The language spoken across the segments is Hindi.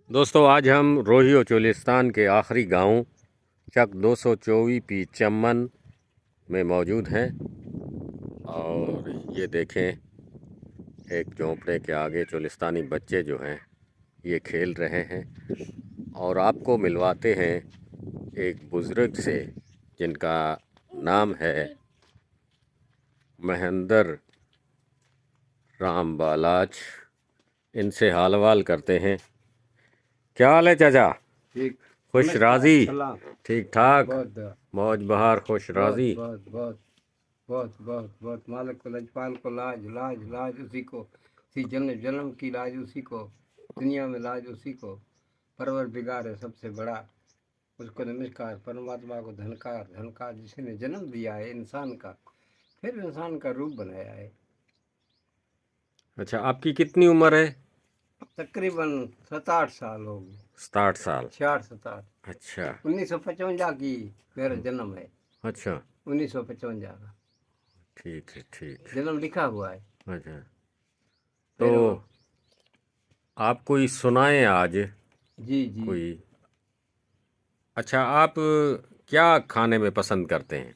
दोस्तों आज हम रोहियो चोलिस्तान के आखिरी गांव चक 224 पी चम्मन में मौजूद हैं और ये देखें एक झोंपड़े के आगे चोलिस्तानी बच्चे जो हैं ये खेल रहे हैं और आपको मिलवाते हैं एक बुज़ुर्ग से जिनका नाम है महेंद्र राम बालाच। इनसे हाल वाल करते हैं। क्या हाल है चाचा? ठीक। खुश राजी? सलाम। ठीक ठाक? बहुत मौज बहार खुश राजी? बहुत बहुत बहुत बहुत बहुत मालिक को लजपाल को लाज लाज लाज उसी को, उसी जन्म जन्म की लाज उसी को, दुनिया में लाज उसी को। परवर बिगाड़ है सबसे बड़ा, उसको नमस्कार। परमात्मा को धनकार धनकार जिसने जन्म दिया है इंसान का, फिर इंसान का रूप बनाया है। अच्छा, आपकी कितनी उम्र है? तकरीबन 7-8 साल हो गए। 67 साल। 66-67। अच्छा 1955 की मेरा जन्म है। अच्छा 1955 का ठीक है ठीक। जन्म लिखा हुआ है। अच्छा तो फिर आप कोई सुनाएं आज जी जी। कोई। अच्छा आप क्या खाने में पसंद करते हैं?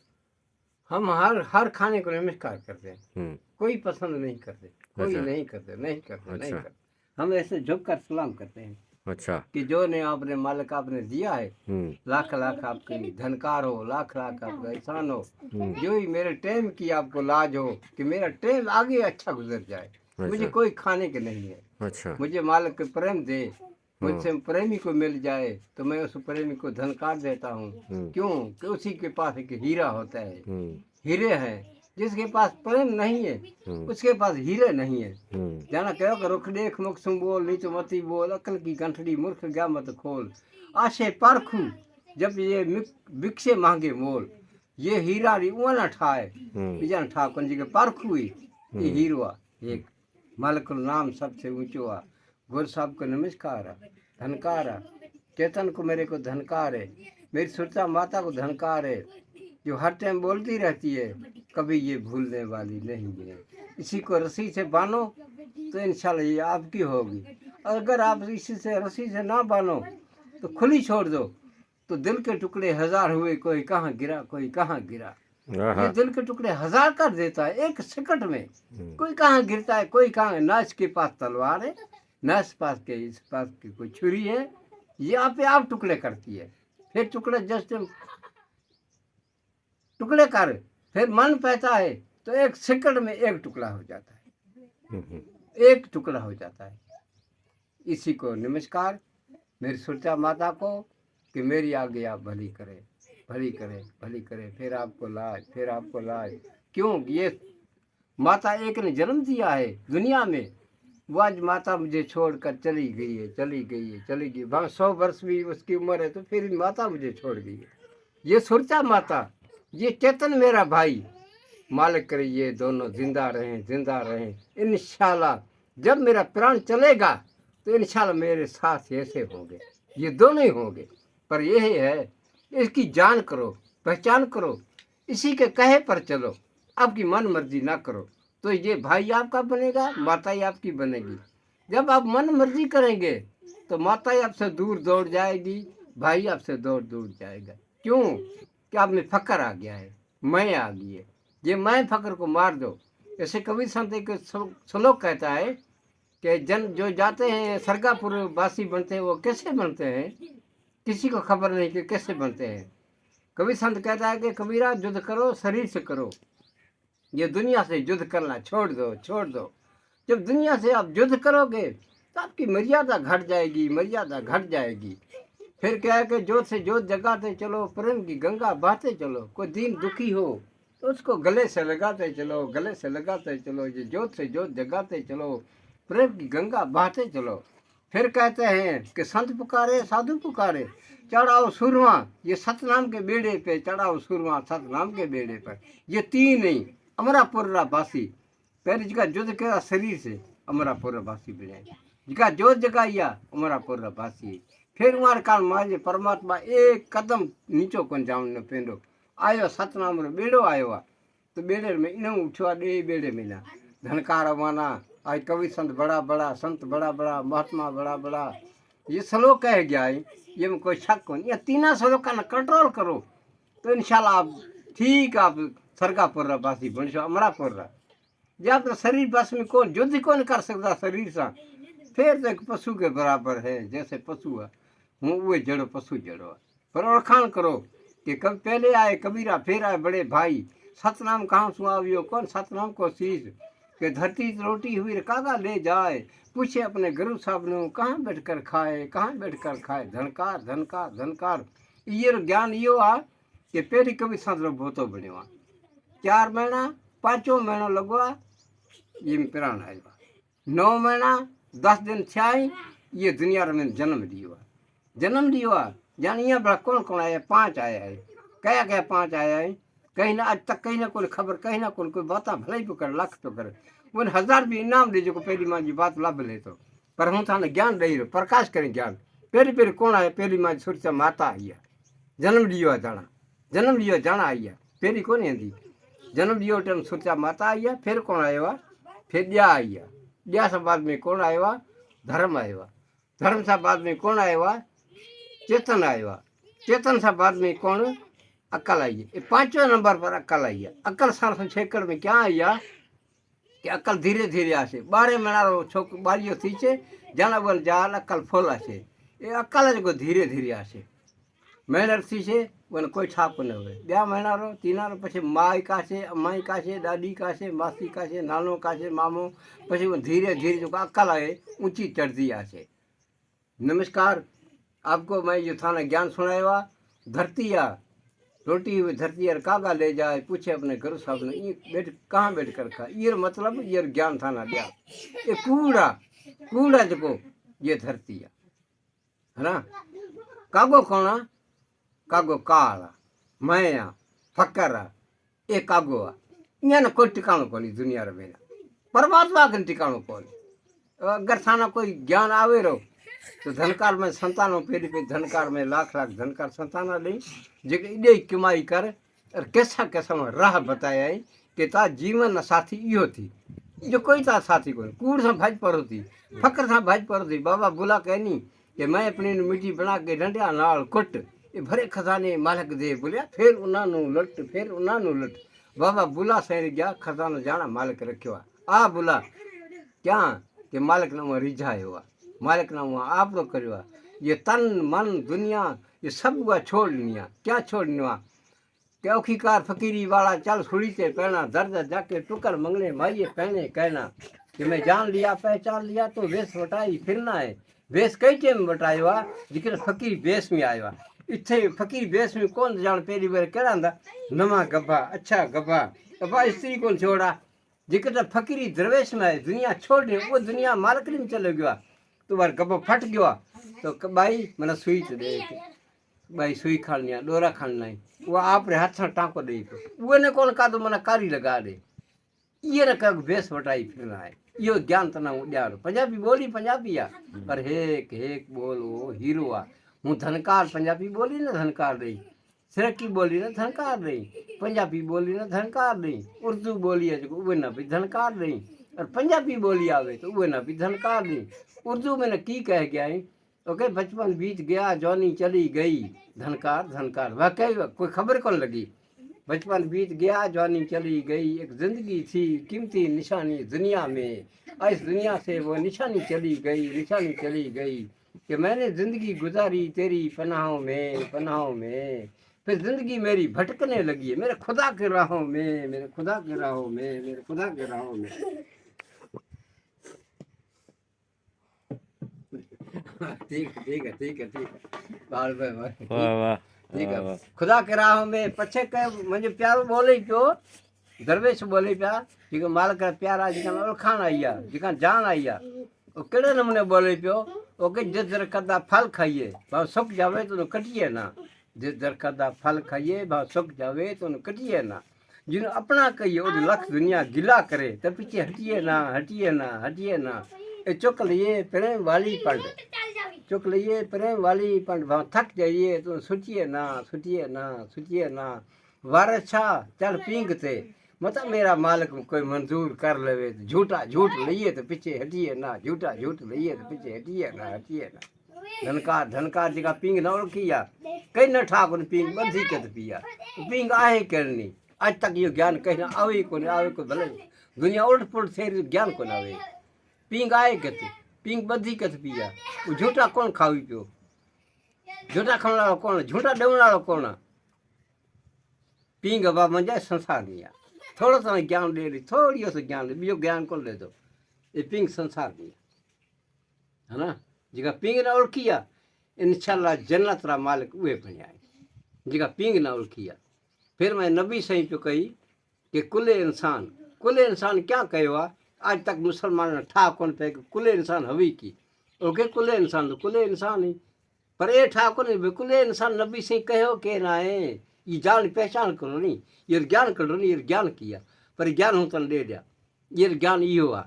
हम हर खाने को नमस्कार करते हैं। हम्म। कोई पसंद नहीं करते, कोई अच्छा नहीं करते, नहीं करते, नहीं अच्छा करते। हम ऐसे झुक कर सलाम करते हैं अच्छा। कि जो ने आपने मालिक आपने दिया है, हम्म लाख लाख आपकी धनकार हो, लाख लाख आपका एहसान हो। हम्म। जो ही मेरे टाइम की आपको लाज हो कि मेरा टाइम आगे अच्छा गुजर जाए। मुझे अच्छा कोई खाने के नहीं है, अच्छा। मुझे मालिक के प्रेम दे। हाँ। मुझसे प्रेमी को मिल जाए तो मैं उस प्रेमी को धनकार देता हूँ। क्यों कि उसी के पास एक हीरा होता है, हीरे हैं। जिसके पास प्रेम नहीं है उसके पास हीरे नहीं है। जाना कहो कि रुख देख मुख सुन बोल, नीच मती बोल, अकल की गंठड़ी मूर्ख गया मत खोल। आशे परखू जब ये बिकसे मांगे मोल, ये हीरा री उन ठाए बीजा ठा कंजी के परखू ही ये हीरो एक। मालिक नाम सबसे ऊंचो आ। गुरु साहब को नमस्कार है, धनकार है। चेतन को मेरे को धनकार है, मेरी सुरता माता को धनकार है, जो हर टाइम बोलती रहती है कभी ये भूलने वाली नहीं है। इसी को रस्सी से बांधो तो इंशाल्लाह ये आपकी होगी। अगर आप इसी से रस्सी से ना बांधो तो खुली छोड़ दो तो दिल के टुकड़े हजार हुए, कोई कहाँ गिरा कोई कहाँ गिरा। ये दिल के टुकड़े हजार कर देता है एक सेकंड में। कोई कहाँ गिरता है, कोई कहाँ। ना इसके पास तलवार है, ना इस पास के इस पास की कोई छुरी है। ये आप टुकड़े करती है। फिर टुकड़े जस्ट टुकड़े कर, फिर मन पैसा है तो एक सेकंड में एक टुकड़ा हो जाता है, एक टुकड़ा हो जाता है। इसी को नमस्कार मेरी सुरचा माता को कि मेरी आगे आप भली करे भली करे भली करे। फिर आपको लाज फिर आपको लाज। क्यों ये माता एक ने जन्म दिया है दुनिया में, वो आज माता मुझे छोड़कर चली गई है चली गई है चली गई। 100 वर्ष भी उसकी उम्र है तो फिर माता मुझे छोड़ गई है। ये सुरचा माता, ये चेतन मेरा भाई, मालिक करे ये दोनों जिंदा रहें इंशाल्लाह। जब मेरा प्राण चलेगा तो इंशाल्लाह मेरे साथ ऐसे होंगे, ये दोनों ही होंगे। पर यही है इसकी जान करो, पहचान करो, इसी के कहे पर चलो। आपकी मन मर्जी ना करो तो ये भाई आपका बनेगा, माता ही आपकी बनेगी। जब आप मन मर्जी करेंगे तो माता ही आपसे दूर दौड़ जाएगी, भाई आपसे दूर जाएगा। क्यों कि आप में फकर आ गया है, मैं आ गई है। ये मैं फकर को मार दो। ऐसे कवि संत एक श्लोक कहता है कि जन जो जाते हैं सरगापुर वासी बनते हैं वो कैसे बनते हैं, किसी को खबर नहीं कि कैसे बनते हैं। कवि संत कहता है कि कबीरा युद्ध करो शरीर से करो, ये दुनिया से युद्ध करना छोड़ दो छोड़ दो। जब दुनिया से आप युद्ध करोगे तो आपकी मर्यादा घट जाएगी, मर्यादा घट जाएगी। फिर क्या है कि जोत से जोत जगाते चलो, प्रेम की गंगा बहाते चलो। कोई दीन दुखी हो तो उसको गले से लगाते चलो, गले से लगाते चलो। ये जोत से जोत जगाते चलो, प्रेम की गंगा बहाते चलो। फिर कहते हैं कि संत पुकारे साधु पुकारे, चढ़ाओ सुरमा ये सतनाम के बेड़े पे, चढ़ाओ सुरमा सतनाम के बेड़े पर। ये तीन नहीं अमरापुर बासी, पहले जगह युद्ध किया शरीर से अमरापुर बासी बने, जगह जोत जगाइया अमरापुर बासी। फिर उमार काल माजे परमात्मा एक कदम नीचो को जाम न पेंडो आयो सतनाम रो बेड़ो आयो आ। तो बेड़े में इन उठवा दे बेड़े में ना धनकार माना। आज कवि संत बड़ा बड़ा, संत बड़ा बड़ा, महात्मा बड़ा बड़ा, ये स्लो कह गया है, ये में कोई शक नहीं। ये तीना स्लो का ना कंट्रोल करो तो इंशाल्लाह आप ठीक आप सरगापुर रहा बासी बनशो अमरापुर रहा। जब तो शरीर बस में कौन युद्ध कौन कर सकता शरीर से, फिर तो एक पशु के बराबर है। जैसे पशु है हूँ वो जड़ो पशु जड़ो। पर ओळखाण करो कि कब पहले आए कबीरा फिर आए बड़े भाई। सतनाम कहाँ सुनावियो कौन सतनाम को शीश के धरती रोटी हुई रे कागा ले जाए। पूछे अपने गुरु साहब ने कहाँ बैठ कर खाए कहाँ बैठ कर खाए। धनकार धनकार धनकार ये ज्ञान यो आ कि पेरी कभी संतरो भूतो बनियो 4 महीना 5 महीना लगवा ये प्राण आएगा 9 महीना 10 दिन छाई ये दुनिया में जन्म लियो जानिए बड़ा कौन कौन आया 5 आया है क्या क्या 5 आया है कहीं ना आज तक कहीं ना कोई खबर कहीं ना कोई बात भले ही कर लाख तो कर उन 1000 भी इनाम दीजिए को पहली माँ की बात लाभ ले तो पर हूँ थाने ज्ञान दे रहो प्रकाश करें ज्ञान पहली पहली कौन आया पहली माँ सुरक्षा माता आई है जन्म लियो जाना आई है पहली कौन आंदी जन्म लियो टाइम सुरक्षा माता आई है फिर कौन आया हुआ फिर दिया आई है दिया से बाद में कौन आया हुआ धर्म आया हुआ धर्म से बाद में कौन आया हुआ चेतन आया हुआ चेतन से बाद में कौन अक्ल आई है 5वें नंबर पर अक्ल आई है अक्ल सार छेकड़ में क्या आई है कि अक्ल धीरे धीरे आसे 12 महीना छोक बारियो थी छे जाना बन जाल अक्ल फूल आसे ये अक्ल जो धीरे धीरे आसे मेहनत थी छे वन कोई छाप न हुए 2 महीना रो 3 रो पछी माई कासे अम्माई कासे दादी कासे मासी कासे नानो कासे मामो पछी वो धीरे धीरे जो अक्ल आए ऊंची चढ़ती आसे। नमस्कार आपको मैं ये थाना ज्ञान सुनाएगा धरती आ रोटी हुई धरती यार कागा ले जाए पूछे अपने गुरु साहब ने ये बैठ कहाँ बैठ कर खा ये मतलब ये ज्ञान थाना दिया ये कूड़ा कूड़ा जो ये धरती है ना कागो कोना कागो काला मया फकरा ये कागो यहाँ ना कोई टिकाणो कोनी दुनिया रे बेना परमात्मा के टिकाणो कोनी। अगर थाना कोई ज्ञान आवे रो तो धनकार में संतानों पेरी पे धनकार में लाख लाख धनकार संताना ली जेके इडे कमाई कर और कैसा कैसा में राह बताया है कि ता जीवन साथी इहो थी जो कोई ता साथी कोई कूड़ से भाज पर होती फकर से भाज पर होती बाबा बुला कहनी कि मैं अपनी मिट्टी बना के डंडिया नाल कुट ये भरे खजाने मालक दे बोलिया फिर उन्होंने लुट फिर उन्होंने लुट बाबा बुला शहर गया खजाना जाना मालिक रखियो आ बुला क्या कि मालिक ने रिझाए हुआ मालिक ना हुआ आप लोग करो ये तन मन दुनिया ये सब हुआ छोड़ लिया क्या छोड़ने हुआ क्या औखीकार फकीरी वाला चल सुड़ी से पहना दर्द जाके टुकर मंगने माइये पहने कहना कि मैं जान लिया पहचान लिया तो वेश बटाई फिरना है वेश कई टाइम बटाए हुआ जिक्र फकीर वेश में आया इतने फकीर वेश में कौन जान पहली बार कहना था नमा गब्बा अच्छा गब्बा गब्बा स्त्री कौन छोड़ा जिक्र फकीरी दरवेश में आए दुनिया छोड़ वो दुनिया मालक में चले गया तो बार गब्बो फट गया तो भाई मैंने सुई तो दे भाई सुई खानी डोरा खाना वो आप रे हाथ से टाँको दे वो ने कौन का तो मैंने कारी लगा दे ये न कब वेश बटाई फिरना है यो ज्ञान तना उड़ारो पंजाबी बोली पंजाबी आ पर हेक हेक बोल वो हीरो आ हूँ धनकार पंजाबी बोली न धनकार दई सिरकी बोली न धनकार दई पंजाबी बोली न धनकार दई उर्दू बोली है जो वो न भी धनकार दई और पंजाबी बोली आवे तो वो न भी धनकार दई उर्दू में न की कह गया है ओके बचपन बीत गया जवानी चली गई धनकार धनकार वाकई कोई खबर कौन लगी बचपन बीत गया जवानी चली गई एक जिंदगी थी कीमती निशानी दुनिया में इस दुनिया से वो निशानी चली गई कि मैंने जिंदगी गुजारी तेरी पनाहों में फिर जिंदगी मेरी भटकने लगी है मेरे खुदा के राहों में ठीक है बाल भाई ठीक है खुदा के राहों में पछे के मुझे प्यारो बोले पियो दरवेश बोले पिया जिका मालिक प्यारा जिका ओळखाण आई आ जिका जान आई आ वो केड़े नमूने बोले पियो ओके जिस दरख़त दा फल खाइए भाव सुख जावे तो कटिए ना जिस दरख़त दा फल खाइए भाव सुख जावे तो कटिए ना जिन अपना कहिए वो लख दुनिया गिला करे तो पीछे हटिए ना ए चुक लिए प्रेम वाली पंड भाव थक जाइए तो सुटिए ना वारछा चल पींग थे मतलब मेरा मालिक कोई मंजूर कर लेवे तो झूठ लिए तो पीछे हटिए ना झूठ लिए तो पीछे हटिए ना धनकार जी का पींग न ओळखिया कहीं न ठाकुर पींग बंधी के पिया पींग आहे करनी आज तक यो ज्ञान कहीं न आवे को भले दुनिया उलट पुलट थे ज्ञान को न आवे पींग आहे के पींग बंधी के पिया वो झूठा कौन खावी पियो झूठा खाने वाला कौन झूठा देने वाला कौन पींग बाबा मंजाए संसार नहीं आ थोड़ा सा ज्ञान दे रही थोड़ी सा ज्ञान दे बियो ज्ञान कौन ले दो ये पिंग संसार नहीं है ना जिका पिंग ना ओळखिया इंशाल्लाह जन्नत रा मालिक उहे बनिया जिका पिंग ना ओळखिया फिर मैं नबी सही पे कही कि कुले इंसान क्या कहो आज तक मुसलमान ने ठा कौन पे कुले इंसान हवी की ओके कुले इंसान ही पर ये ठा कौन कुले इंसान नबी सही कहो के ना है ये जान पहचान करो नहीं ये ज्ञान करो नहीं ये ज्ञान किया पर ज्ञान हूँ तन दे दिया ये ज्ञान ये हुआ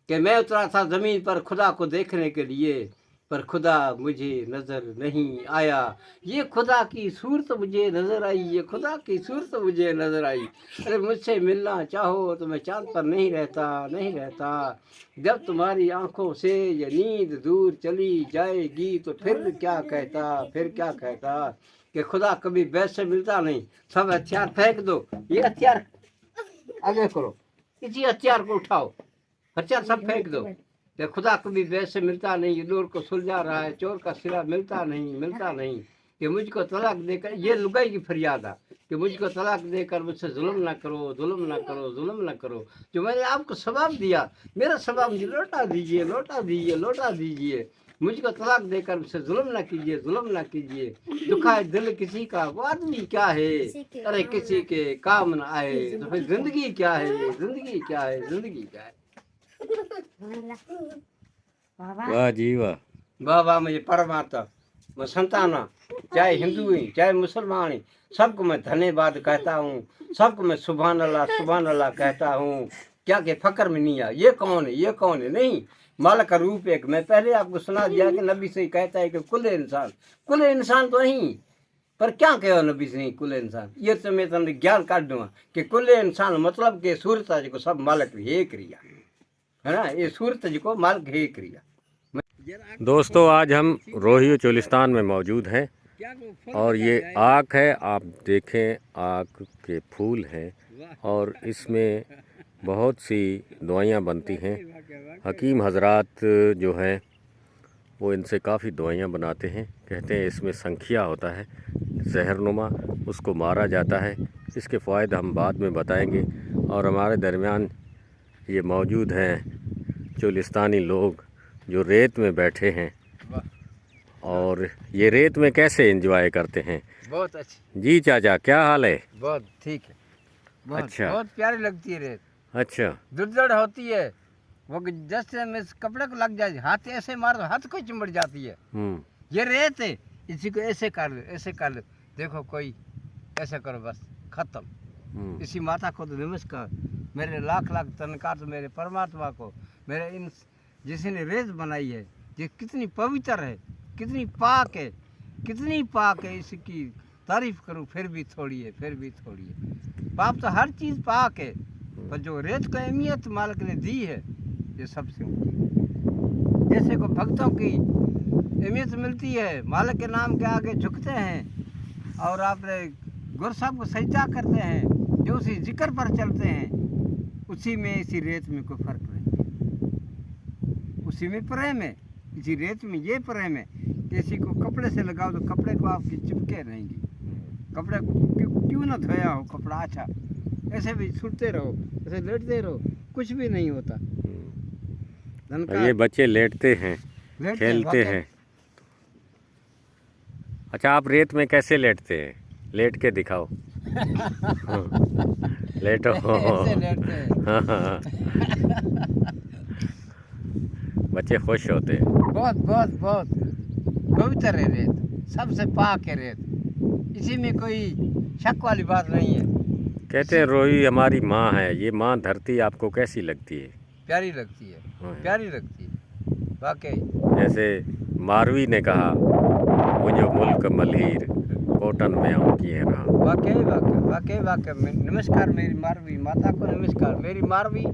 कि मैं उतरा था ज़मीन पर खुदा को देखने के लिए पर खुदा मुझे नज़र नहीं आया ये खुदा की सूरत मुझे नज़र आई ये खुदा की सूरत मुझे नज़र आई अरे मुझसे मिलना चाहो तो मैं चाँद पर नहीं रहता जब तुम्हारी आंखों से ये नींद दूर चली जाएगी तो फिर क्या कहता कि खुदा कभी बैठ से मिलता नहीं सब हथियार फेंक दो ये हथियार आगे करो इसी हथियार को उठाओ हथियार सब फेंक दो कि खुदा कभी बैठ से मिलता नहीं ये डोर को सुलझा रहा है चोर का सिरा मिलता नहीं कि मुझको तलाक देकर ये लुगाई की फरियाद है कि मुझको तलाक देकर मुझसे जुल्म ना करो जो मैंने आपको सवाब दिया मेरा सवाब मुझे लौटा दीजिए मुझको तलाक देकर मुझसे जुल्म ना कीजिए दुखाए दिल किसी का वो आदमी क्या है अरे किसी के काम ना आए तो फिर जिंदगी क्या है वाह जी वाह मुझे परमात्मा मैं संताना चाहे हिंदू ही चाहे मुसलमान ही सबको मैं धन्यवाद कहता हूँ सबको मैं सुभान अल्लाह कहता हूँ क्या कि फकर में नहीं आ ये कौन है नहीं मालक का रूप एक मैं पहले आपको सुना दिया कि नबी से कहता है कि कुल इंसान तो नहीं पर क्या कहो नबी से कुल इंसान ये तो मैं तुमने ज्ञान काट दूंगा कि कुल इंसान मतलब कि सूरत जी को सब मालक हे क्रिया है ना ये सूरत जी को मालक हे क्रिया। दोस्तों आज हम रोहियो चोलिस्तान में मौजूद हैं और ये आक है आप देखें आक के फूल हैं और इसमें बहुत सी दवाइयाँ बनती हैं हकीम हजरात जो हैं वो इनसे काफ़ी दवाइयाँ बनाते हैं कहते हैं इसमें संखिया होता है जहरनुमा उसको मारा जाता है इसके फ़ायदे हम बाद में बताएंगे और हमारे दरमियान ये मौजूद हैं चोलिस्तानी लोग जो रेत में बैठे हैं और ये रेत में कैसे एंजॉय करते हैं। बहुत अच्छी जी चाचा क्या हाल है। बहुत ठीक है अच्छा बहुत प्यारी लगती है रेत अच्छा दुर्जड़ होती है वो जैसे में कपड़े को लग जाए हाथ ऐसे मार दो हाथ को चिमड़ जाती है ये रेत है इसी को ऐसे कर लो देखो कोई ऐसे करो बस खत्म। इसी माता को तो नमस्कार मेरे लाख तनकार तो मेरे परमात्मा को मेरे इन जिसने रेत बनाई है ये कितनी पवित्र है कितनी पाक है इसकी तारीफ करूं फिर भी थोड़ी है पाप तो हर चीज़ पाक है पर जो रेत को अहमियत मालिक ने दी है ये सबसे जैसे को भक्तों की अहमियत मिलती है मालिक के नाम के आगे झुकते हैं और आपने गुरु साहब को सजदा करते हैं जो उसी जिक्र पर चलते हैं उसी में इसी रेत में कोई फर्क नहीं उसी में प्रेम है इसी रेत में ये प्रेम है किसी को कपड़े से लगाओ तो कपड़े को आपकी चिपके रहेंगी कपड़े क्यों ना धोया हो कपड़ा अच्छा ऐसे भी छूटते रहो ऐसे लेटते रहो कुछ भी नहीं होता। ये बच्चे लेटते हैं खेलते हैं। अच्छा आप रेत में कैसे लेटते हैं लेट के दिखाओ लेटो ऐसे लेटते हैं। बच्चे खुश होते हैं। बहुत पवित्र है रेत सबसे पाक है रेत इसी में कोई शक वाली बात नहीं है। कहते हैं रोही हमारी माँ है ये माँ धरती आपको कैसी लगती है। प्यारी लगती है वाकई जैसे मारवी ने कहा वो जो मुल्क मलहीर कोटन में आऊँ की है रहा। वाकई नमस्कार मेरी मारवी माता को नमस्कार मेरी मारवी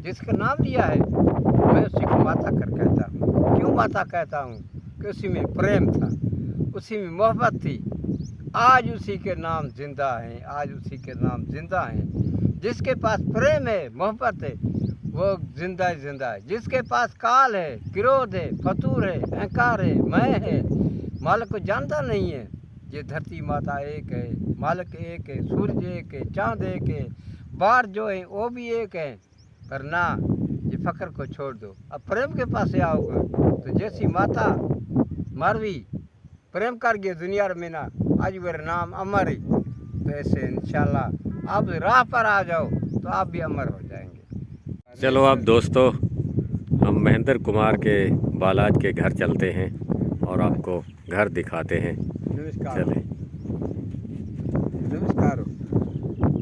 जिसका नाम लिया है मैं उसी को माता कर कहता हूँ। क्यों माता कहता हूँ कि उसी में प्रेम था, उसी में मोहब्बत थी। आज उसी के नाम जिंदा हैं, आज उसी के नाम जिंदा हैं। जिसके पास प्रेम है, मोहब्बत है, वो जिंदा ही जिंदा है। जिसके पास काल है, क्रोध है, फतूर है, अहंकार है, मैं है, मालिक को जानता नहीं है। ये धरती माता एक है, मालिक एक है, सूरज एक है, चांद एक है, बार जो है वो भी एक है। पर ना, ये फ़क्र को छोड़ दो, अब प्रेम के पास आओगे तो जैसी माता मारवी प्रेम कर गए दुनिया में ना, आज मेरा नाम अमर है, तो ऐसे इंशाल्लाह आप राह पर आ जाओ तो आप भी अमर हो जाएंगे। चलो अब दोस्तों, हम महेंद्र कुमार के बालाज के घर चलते हैं और आपको घर दिखाते हैं। नमस्कार। चलें। नमस्कार हो।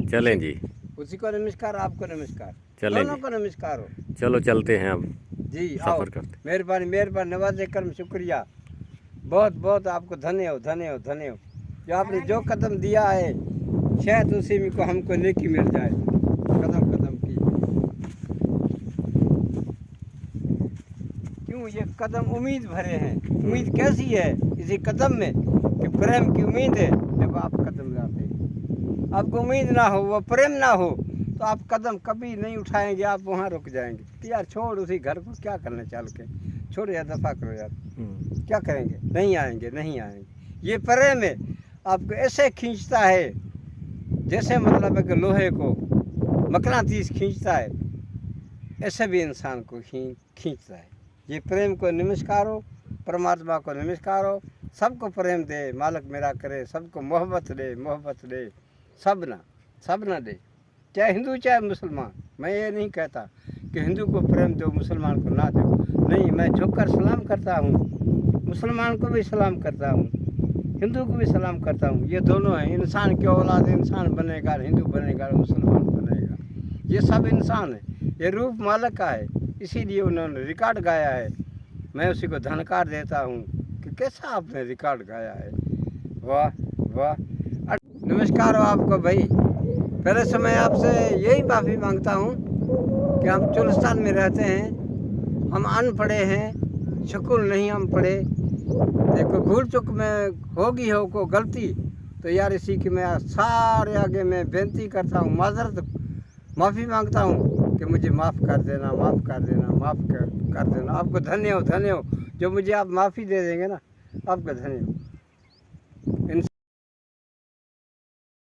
चलें जी। उसी को नमस्कार, आपको नमस्कार, चलें दोनों जी। को नमस्कार हो चलो चलते हैं अब जी। आओ, सफ़र करते। मेहरबानी मेहरबानी, नवाज़े करम, शुक्रिया, बहुत बहुत आपको धन्य हो, धन्य हो, धन्य हो। जो आपने जो कदम दिया है, शायद उसी में को हमको नेकी मिल जाए, कदम कदम की। क्यों ये कदम उम्मीद भरे हैं। उम्मीद कैसी है इसी कदम में कि प्रेम की उम्मीद है। जब आप कदम लाते, आपको उम्मीद ना हो, वो प्रेम ना हो, तो आप कदम कभी नहीं उठाएंगे, आप वहाँ रुक जाएंगे कि यार छोड़ उसी घर को, क्या करना, चल के छोड़ यार, दफ़ा करो यार, क्या करेंगे, नहीं आएंगे, नहीं आएंगे। ये प्रेम है, आपको ऐसे खींचता है जैसे मतलब है कि लोहे को मकनातीस खींचता है, ऐसे भी इंसान को खींचता है। ये प्रेम को नमस्कार हो, परमात्मा को नमस्कार हो। सबको प्रेम दे, मालिक मेरा करे, सबको मोहब्बत दे, मोहब्बत दे, सब ना दे, चाहे हिंदू चाहे मुसलमान। मैं ये नहीं कहता कि हिंदू को प्रेम दो, मुसलमान को ना दो, नहीं, मैं झुककर सलाम करता हूँ, मुसलमान को भी सलाम करता हूँ, हिंदू को भी सलाम करता हूँ। ये दोनों हैं, इंसान की औलाद, इंसान बनेगा, हिंदू बनेगा, मुसलमान बनेगा, ये सब इंसान है। ये रूप मालिक का है, इसीलिए उन्होंने रिकॉर्ड गाया है। मैं उसी को धन्यवाद देता हूँ कि कैसा आपने रिकॉर्ड गाया है, वाह वाह। नमस्कार हो आपको भाई। पहले समय आपसे यही माफ़ी मांगता हूँ कि हम चुलिस्तान में रहते हैं, हम अनपढ़े हैं, शकुल नहीं हम पढ़े। देखो भूल चुक में होगी हो को गलती, तो यार इसी की मैं सारे आगे मैं बेनती करता हूँ, माजरत माफ़ी मांगता हूँ कि मुझे माफ़ कर देना, माफ़ कर देना, माफ़ कर देना। आपको धन्य हो, धन्य हो, जो मुझे आप माफ़ी दे देंगे ना, आपका धन्य हो।